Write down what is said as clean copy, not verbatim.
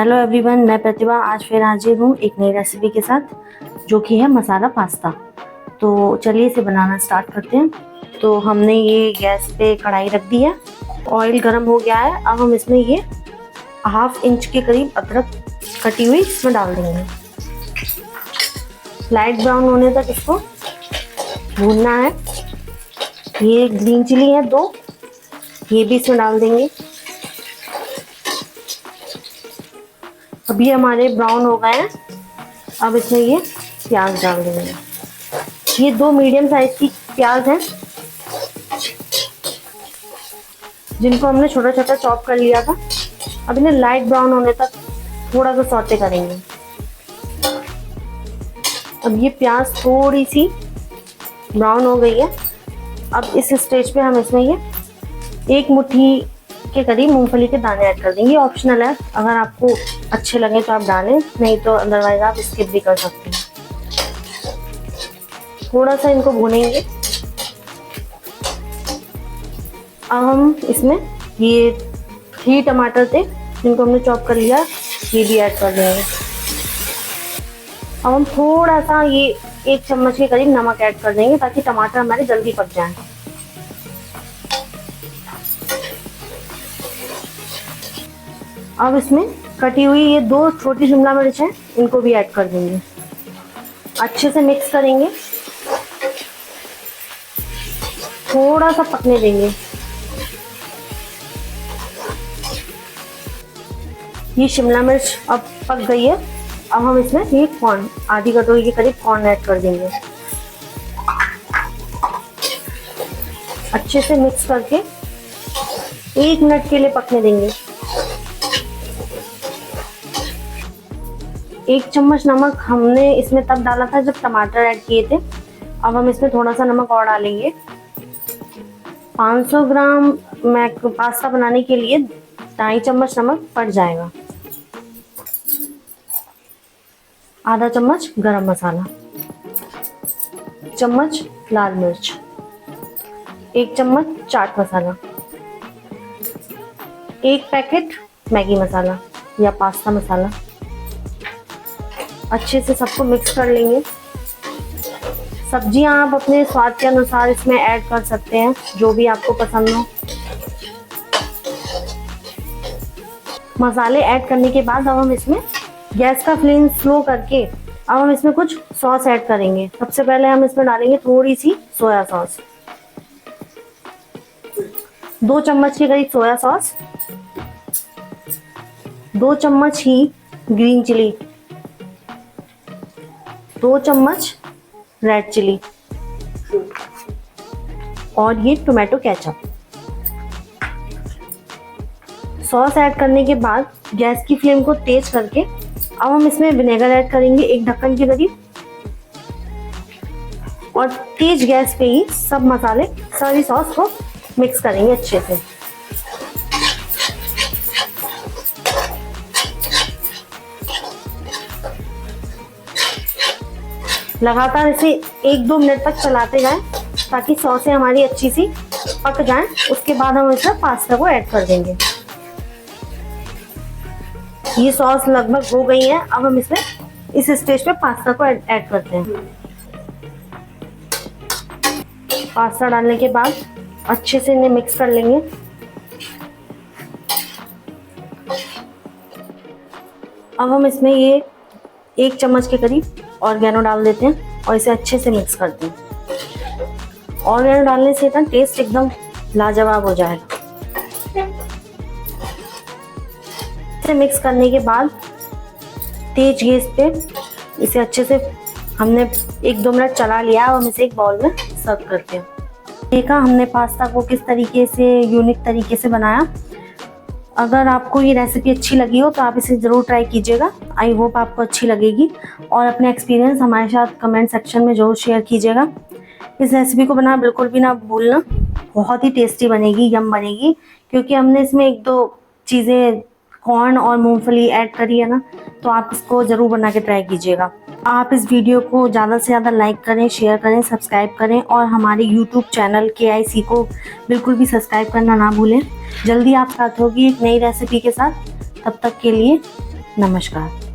Hello everyone, मैं प्रतिभा आज फिर हाजिर हूँ एक नई रेसिपी के साथ, जो कि है मसाला पास्ता। तो चलिए इसे बनाना स्टार्ट करते हैं। तो हमने ये गैस पे कढ़ाई रख दी है, ऑयल गर्म हो गया है। अब हम इसमें ये 1/2 इंच के करीब अदरक कटी हुई इसमें डाल देंगे। लाइट ब्राउन होने तक इसको भूनना है। ये ग्रीन चिली है 2, ये भी इसमें डाल देंगे। अभी हमारे ब्राउन हो गए हैं। अब इसमें ये प्याज डाल देंगे। ये 2 मीडियम साइज की प्याज हैं, जिनको हमने छोटा छोटा चॉप कर लिया था। अब इन्हें लाइट ब्राउन होने तक थोड़ा सा सौते करेंगे। अब ये प्याज थोड़ी सी ब्राउन हो गई है। अब इस स्टेज पे हम इसमें ये 1 मुट्ठी के करीब मूंगफली के दाने ऐड कर देंगे। ऑप्शनल है, अगर आपको अच्छे लगे तो आप डालें, नहीं तो अदरवाइज आप स्किप भी कर सकते हैं। थोड़ा सा इनको भूनेंगे। अब हम इसमें ये 3 टमाटर थे जिनको हमने चॉप कर लिया, ये भी ऐड कर देंगे। अब हम थोड़ा सा ये 1 चम्मच के करीब नमक ऐड कर देंगे, ताकि टमाटर हमारे जल्दी पक जाएं। अब इसमें कटी हुई ये 2 छोटी शिमला मिर्च हैं, इनको भी ऐड कर देंगे। अच्छे से मिक्स करेंगे, थोड़ा सा पकने देंगे। ये शिमला मिर्च अब पक गई है। अब हम इसमें ये कॉर्न, आधी कटोरी के करीब कॉर्न ऐड कर देंगे। अच्छे से मिक्स करके 1 मिनट के लिए पकने देंगे। 1 चम्मच नमक हमने इसमें तब डाला था जब टमाटर ऐड किए थे। अब हम इसमें थोड़ा सा नमक और डालेंगे। 500 ग्राम पास्ता बनाने के लिए 2.5 चम्मच नमक पड़ जाएगा। आधा चम्मच गरम मसाला, 1 चम्मच लाल मिर्च, 1 चम्मच चाट मसाला, 1 पैकेट मैगी मसाला या पास्ता मसाला। अच्छे से सबको मिक्स कर लेंगे। सब्जियां आप अपने स्वाद के अनुसार इसमें ऐड कर सकते हैं, जो भी आपको पसंद हो। मसाले ऐड करने के बाद अब हम इसमें गैस का फ्लेम स्लो करके अब हम इसमें कुछ सॉस ऐड करेंगे। सबसे पहले हम इसमें डालेंगे थोड़ी सी सोया सॉस, 2 चम्मच के करीब सोया सॉस, 2 चम्मच ही ग्रीन चिली, 2 चम्मच रेड चिली और ये टोमेटो केचप। सॉस ऐड करने के बाद गैस की फ्लेम को तेज करके अब हम इसमें विनेगर ऐड करेंगे 1 ढक्कन के करीब, और तेज गैस पे ही सब मसाले सारी सॉस को मिक्स करेंगे अच्छे से। लगातार इसे 1-2 मिनट तक चलाते जाएं, ताकि सॉसें हमारी अच्छी सी पक जाएं। उसके बाद हम इसमें पास्ता को ऐड कर देंगे। ये सॉस लगभग हो गई है। अब हम इसमें इस स्टेज पे पास्ता को ऐड करते हैं। पास्ता डालने के बाद अच्छे से इन्हें मिक्स कर लेंगे। अब हम इसमें ये 1 चम्मच के करीब ऑर्गेनो डाल देते हैं और इसे अच्छे से मिक्स करते हैं। ऑर्गेनो डालने से ना टेस्ट एकदम लाजवाब हो जाएगा। इसे मिक्स करने के बाद तेज गैस पे इसे अच्छे से हमने 1-2 मिनट चला लिया। अब हम इसे एक बाउल में सर्व करते हैं। देखा हमने पास्ता को किस तरीके से यूनिक तरीके से बनाया। अगर आपको ये रेसिपी अच्छी लगी हो तो आप इसे ज़रूर ट्राई कीजिएगा। आई होप आपको अच्छी लगेगी, और अपने एक्सपीरियंस हमारे साथ कमेंट सेक्शन में ज़रूर शेयर कीजिएगा। इस रेसिपी को बनाना बिल्कुल भी ना भूलना, बहुत ही टेस्टी बनेगी, यम बनेगी, क्योंकि हमने इसमें 1-2 चीज़ें कॉर्न और मूंगफली ऐड करी है ना। तो आप इसको ज़रूर बना के ट्राई कीजिएगा। आप इस वीडियो को ज़्यादा से ज़्यादा लाइक करें, शेयर करें, सब्सक्राइब करें, और हमारे यूट्यूब चैनल KIC को बिल्कुल भी सब्सक्राइब करना ना भूलें। जल्दी आप साथ होगी एक नई रेसिपी के साथ। तब तक के लिए नमस्कार।